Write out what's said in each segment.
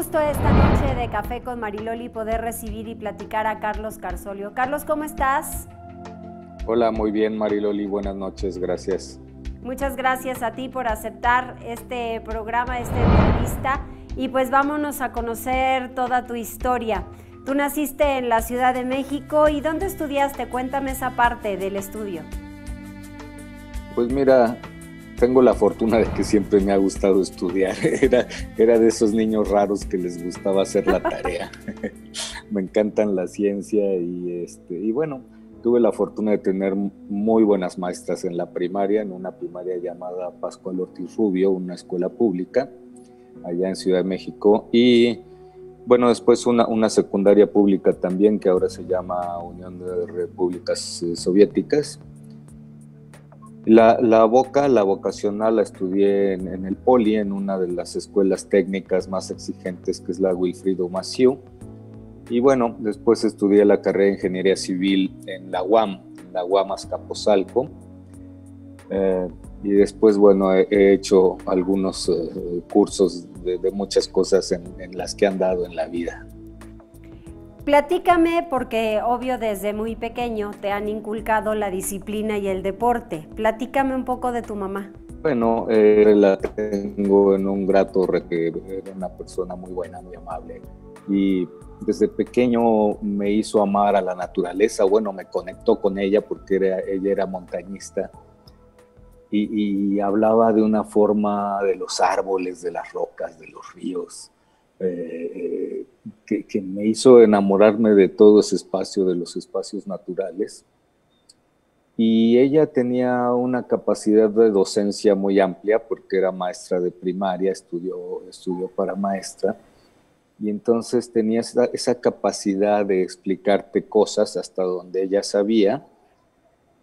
gusto esta noche de Café con Mariloli poder recibir y platicar a Carlos Carsolio. Carlos, ¿cómo estás? Hola, muy bien, Mariloli, buenas noches, gracias. Muchas gracias a ti por aceptar este programa, esta entrevista, y pues vámonos a conocer toda tu historia. Tú naciste en la Ciudad de México, ¿y dónde estudiaste? Cuéntame esa parte del estudio. Pues mira, tengo la fortuna de que siempre me ha gustado estudiar. Era de esos niños raros que les gustaba hacer la tarea. Me encantan la ciencia y bueno, tuve la fortuna de tener muy buenas maestras en la primaria, en una primaria llamada Pascual Ortiz Rubio, una escuela pública allá en Ciudad de México, y bueno, después una secundaria pública también, que ahora se llama Unión de Repúblicas Soviéticas. La vocacional la estudié en el Poli, en una de las escuelas técnicas más exigentes, que es la Wilfrido Massieu. Y bueno, después estudié la carrera de Ingeniería Civil en la UAM Azcapotzalco. Y después, bueno, he hecho algunos cursos de muchas cosas en las que han dado en la vida. Platícame, porque obvio desde muy pequeño te han inculcado la disciplina y el deporte. Platícame un poco de tu mamá. Bueno, la tengo en un grato recuerdo. Era una persona muy buena, muy amable. Y desde pequeño me hizo amar a la naturaleza. Bueno, me conectó con ella porque ella era montañista. Y hablaba de una forma de los árboles, de las rocas, de los ríos, que me hizo enamorarme de todo ese espacio, de los espacios naturales. Y ella tenía una capacidad de docencia muy amplia porque era maestra de primaria, estudió para maestra, y entonces tenía esa capacidad de explicarte cosas hasta donde ella sabía,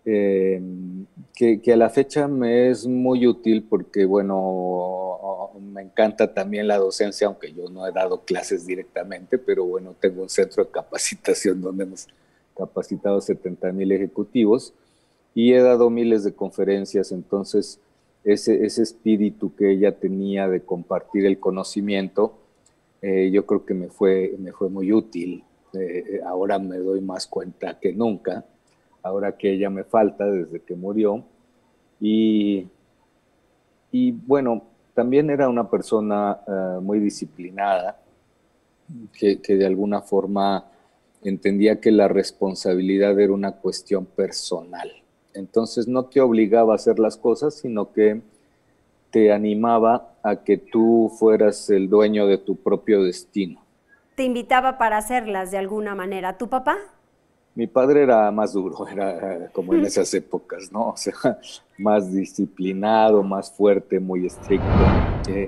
que a la fecha me es muy útil porque, bueno, me encanta también la docencia, aunque yo no he dado clases directamente, pero bueno, tengo un centro de capacitación donde hemos capacitado 70,000 ejecutivos y he dado miles de conferencias. Entonces ese espíritu que ella tenía de compartir el conocimiento, yo creo que me fue muy útil. Ahora me doy más cuenta que nunca, ahora que ella me falta desde que murió. Y bueno, también era una persona muy disciplinada, que de alguna forma entendía que la responsabilidad era una cuestión personal. Entonces no te obligaba a hacer las cosas, sino que te animaba a que tú fueras el dueño de tu propio destino. Te invitaba para hacerlas de alguna manera. ¿Tu papá? Mi padre era más duro, era como en esas épocas, ¿no? O sea, más disciplinado, más fuerte, muy estricto,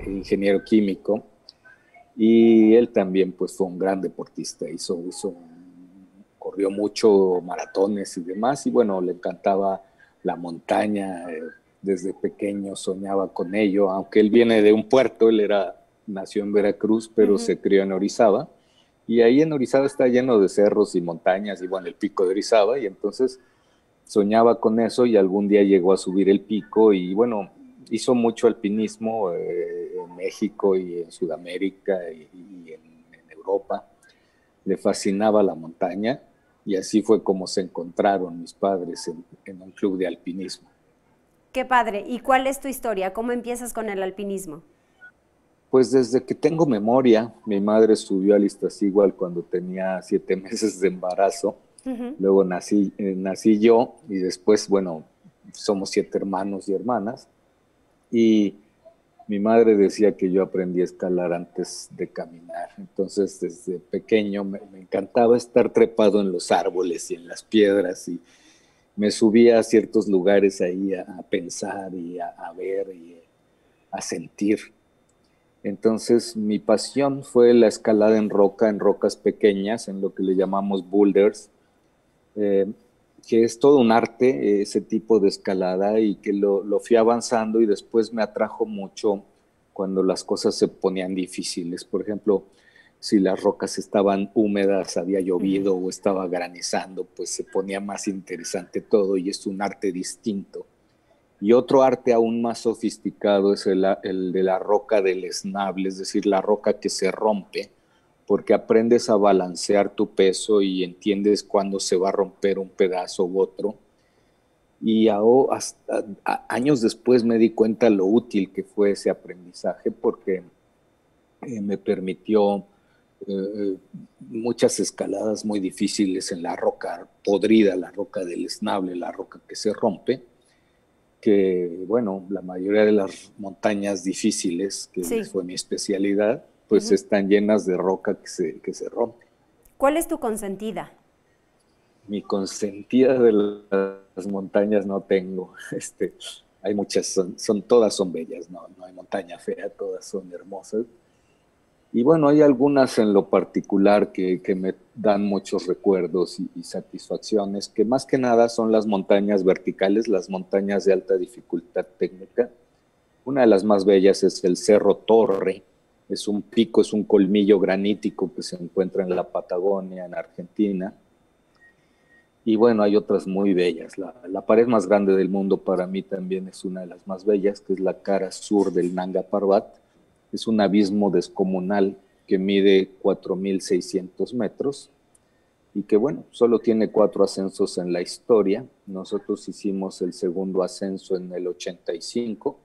ingeniero químico. Y él también, pues, fue un gran deportista, corrió mucho maratones y demás, y bueno, le encantaba la montaña, desde pequeño soñaba con ello, aunque él viene de un puerto, nació en Veracruz, pero se crió en Orizaba. Y ahí en Orizaba está lleno de cerros y montañas, y bueno, el pico de Orizaba, y entonces soñaba con eso y algún día llegó a subir el pico y bueno, hizo mucho alpinismo en México y en Sudamérica y en Europa. Le fascinaba la montaña y así fue como se encontraron mis padres en un club de alpinismo. Qué padre. ¿Y cuál es tu historia? ¿Cómo empiezas con el alpinismo? Pues desde que tengo memoria, mi madre subió al Iztaccíhuatl cuando tenía 7 meses de embarazo. Luego nací yo y después, bueno, somos 7 hermanos y hermanas. Y mi madre decía que yo aprendí a escalar antes de caminar. Entonces, desde pequeño me encantaba estar trepado en los árboles y en las piedras y me subía a ciertos lugares ahí a pensar y a ver y a sentir. Entonces, mi pasión fue la escalada en rocas pequeñas, en lo que le llamamos boulders, que es todo un arte, ese tipo de escalada, y que lo fui avanzando y después me atrajo mucho cuando las cosas se ponían difíciles. Por ejemplo, si las rocas estaban húmedas, había llovido o estaba granizando, pues se ponía más interesante todo y es un arte distinto. Y otro arte aún más sofisticado es el de la roca deleznable, es decir, la roca que se rompe, porque aprendes a balancear tu peso y entiendes cuándo se va a romper un pedazo u otro. Y hasta años después me di cuenta lo útil que fue ese aprendizaje, porque me permitió muchas escaladas muy difíciles en la roca podrida, la roca deleznable, la roca que se rompe, que, bueno, la mayoría de las montañas difíciles, que Sí. fue mi especialidad, pues están llenas de roca que se rompe. ¿Cuál es tu consentida? Mi consentida de las montañas no tengo. Hay muchas, todas son bellas, no hay montaña fea, todas son hermosas. Y bueno, hay algunas en lo particular que me dan muchos recuerdos y satisfacciones, que más que nada son las montañas verticales, las montañas de alta dificultad técnica. Una de las más bellas es el Cerro Torre. Es un pico, es un colmillo granítico que se encuentra en la Patagonia, en Argentina. Y bueno, hay otras muy bellas. La pared más grande del mundo para mí también es una de las más bellas, que es la cara sur del Nanga Parbat. Es un abismo descomunal que mide 4.600 metros y que, bueno, solo tiene 4 ascensos en la historia. Nosotros hicimos el segundo ascenso en el 85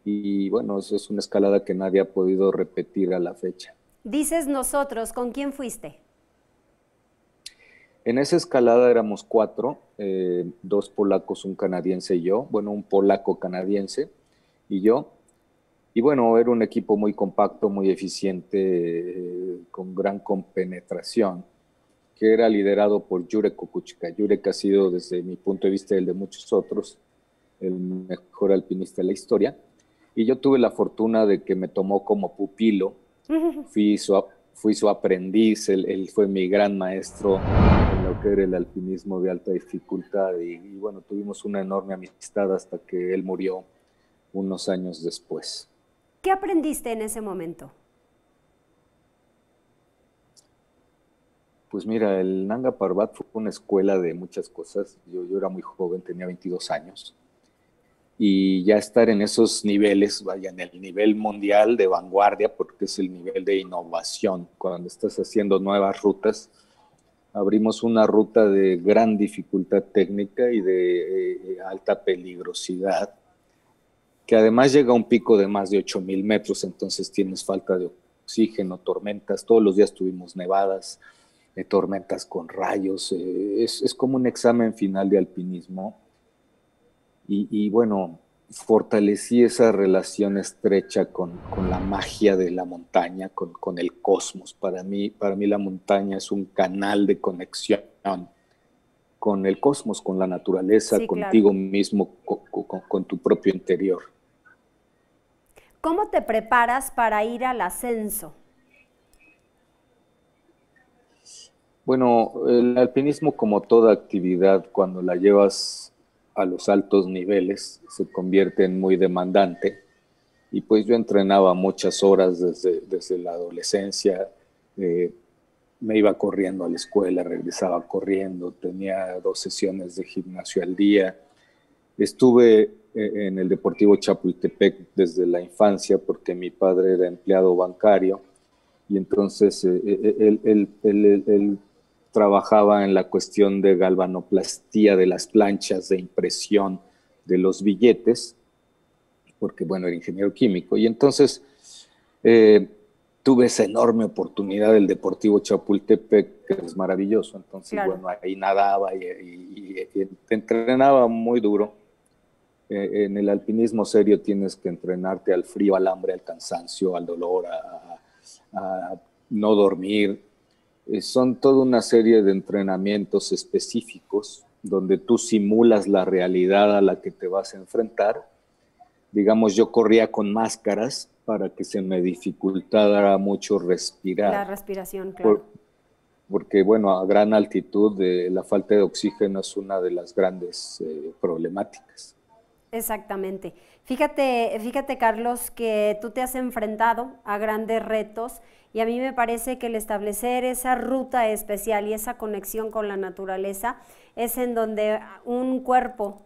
y, bueno, eso es una escalada que nadie ha podido repetir a la fecha. Dices nosotros, ¿con quién fuiste? En esa escalada éramos 4, 2 polacos, un canadiense y yo. Bueno, un polaco canadiense y yo. Y bueno, era un equipo muy compacto, muy eficiente, con gran compenetración, que era liderado por Jurek Kukuczka. Jurek ha sido, desde mi punto de vista y el de muchos otros, el mejor alpinista de la historia. Y yo tuve la fortuna de que me tomó como pupilo. Fui su aprendiz, él fue mi gran maestro en lo que era el alpinismo de alta dificultad. Y bueno, tuvimos una enorme amistad hasta que él murió unos años después. ¿Qué aprendiste en ese momento? Pues mira, el Nanga Parbat fue una escuela de muchas cosas. Yo era muy joven, tenía 22 años. Y ya estar en esos niveles, vaya, en el nivel mundial de vanguardia, porque es el nivel de innovación. Cuando estás haciendo nuevas rutas, abrimos una ruta de gran dificultad técnica y de alta peligrosidad, que además llega a un pico de más de 8.000 metros, entonces tienes falta de oxígeno, tormentas, todos los días tuvimos nevadas, tormentas con rayos, es como un examen final de alpinismo, y bueno, fortalecí esa relación estrecha con la magia de la montaña, con el cosmos. Para mí la montaña es un canal de conexión con el cosmos, con la naturaleza, sí, contigo claro. mismo, con tu propio interior. ¿Cómo te preparas para ir al ascenso? Bueno, el alpinismo, como toda actividad, cuando la llevas a los altos niveles, se convierte en muy demandante. Y pues yo entrenaba muchas horas desde la adolescencia, me iba corriendo a la escuela, regresaba corriendo, tenía 2 sesiones de gimnasio al día. Estuve en el Deportivo Chapultepec desde la infancia porque mi padre era empleado bancario y entonces él trabajaba en la cuestión de galvanoplastía de las planchas de impresión de los billetes, porque bueno, era ingeniero químico, y entonces tuve esa enorme oportunidad del Deportivo Chapultepec, que es maravilloso. Entonces, claro. Bueno, ahí nadaba y entrenaba muy duro. En el alpinismo serio tienes que entrenarte al frío, al hambre, al cansancio, al dolor, a no dormir. Son toda una serie de entrenamientos específicos donde tú simulas la realidad a la que te vas a enfrentar. Digamos, yo corría con máscaras para que se me dificultara mucho respirar. La respiración, claro. Porque, bueno, a gran altitud la falta de oxígeno es una de las grandes problemáticas. Exactamente. Fíjate, Carlos, que tú te has enfrentado a grandes retos y a mí me parece que el establecer esa ruta especial y esa conexión con la naturaleza es en donde un cuerpo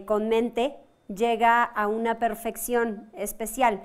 con mente llega a una perfección especial.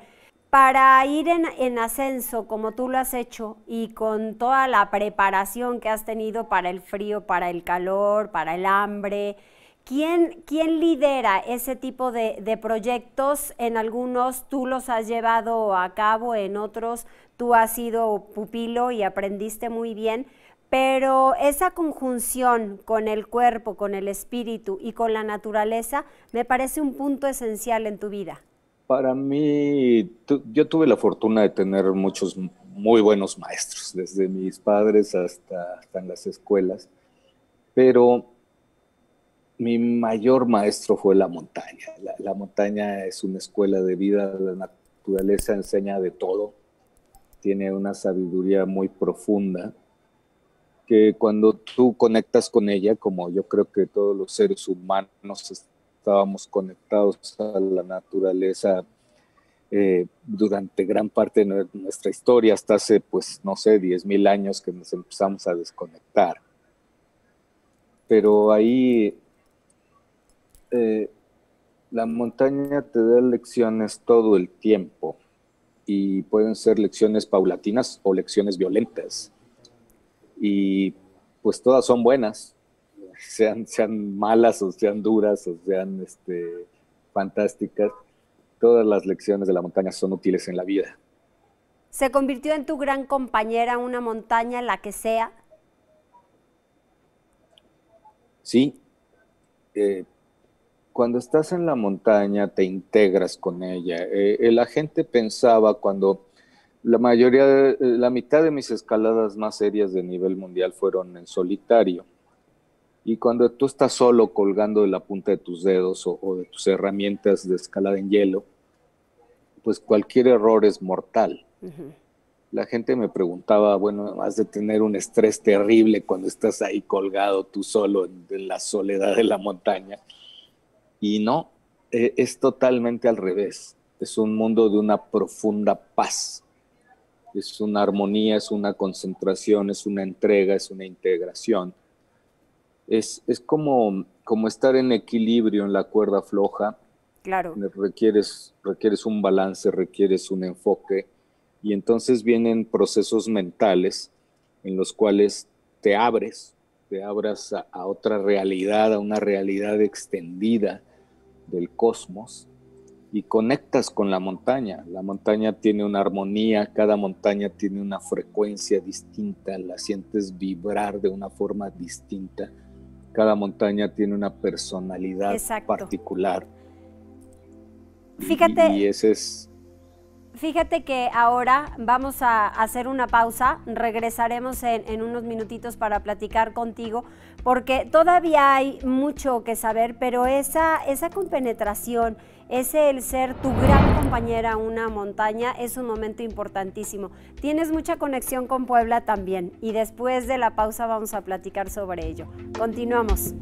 Para ir en ascenso, como tú lo has hecho, y con toda la preparación que has tenido para el frío, para el calor, para el hambre, ¿quién lidera ese tipo de proyectos? En algunos tú los has llevado a cabo, en otros tú has sido pupilo y aprendiste muy bien, pero esa conjunción con el cuerpo, con el espíritu y con la naturaleza me parece un punto esencial en tu vida. Para mí, yo tuve la fortuna de tener muchos muy buenos maestros, desde mis padres hasta en las escuelas, pero mi mayor maestro fue la montaña. La montaña es una escuela de vida, la naturaleza enseña de todo, tiene una sabiduría muy profunda, que cuando tú conectas con ella, como yo creo que todos los seres humanos estábamos conectados a la naturaleza durante gran parte de nuestra historia, hasta hace, pues, no sé, 10,000 años que nos empezamos a desconectar. Pero ahí la montaña te da lecciones todo el tiempo y pueden ser lecciones paulatinas o lecciones violentas. Y pues todas son buenas, sean malas o sean duras o sean fantásticas. Todas las lecciones de la montaña son útiles en la vida. ¿Se convirtió en tu gran compañera una montaña, la que sea? Sí. Cuando estás en la montaña te integras con ella. La gente pensaba cuando la mitad de mis escaladas más serias de nivel mundial fueron en solitario. Y cuando tú estás solo colgando de la punta de tus dedos o de tus herramientas de escalada en hielo, pues cualquier error es mortal. Uh-huh. La gente me preguntaba, bueno, has de tener un estrés terrible cuando estás ahí colgado tú solo en la soledad de la montaña. Y no, es totalmente al revés. Es un mundo de una profunda paz. Es una armonía, es una concentración, es una entrega, es una integración. Es como estar en equilibrio en la cuerda floja. Claro. Requieres un balance, requieres un enfoque. Y entonces vienen procesos mentales en los cuales te abras a otra realidad, a una realidad extendida del cosmos, y conectas con la montaña. La montaña tiene una armonía, cada montaña tiene una frecuencia distinta, la sientes vibrar de una forma distinta. Cada montaña tiene una personalidad particular. Fíjate, y ese es... Fíjate que ahora vamos a hacer una pausa, regresaremos en unos minutitos para platicar contigo, porque todavía hay mucho que saber, pero esa compenetración, el ser tu gran compañera una montaña, es un momento importantísimo. Tienes mucha conexión con Puebla también, y después de la pausa vamos a platicar sobre ello. Continuamos.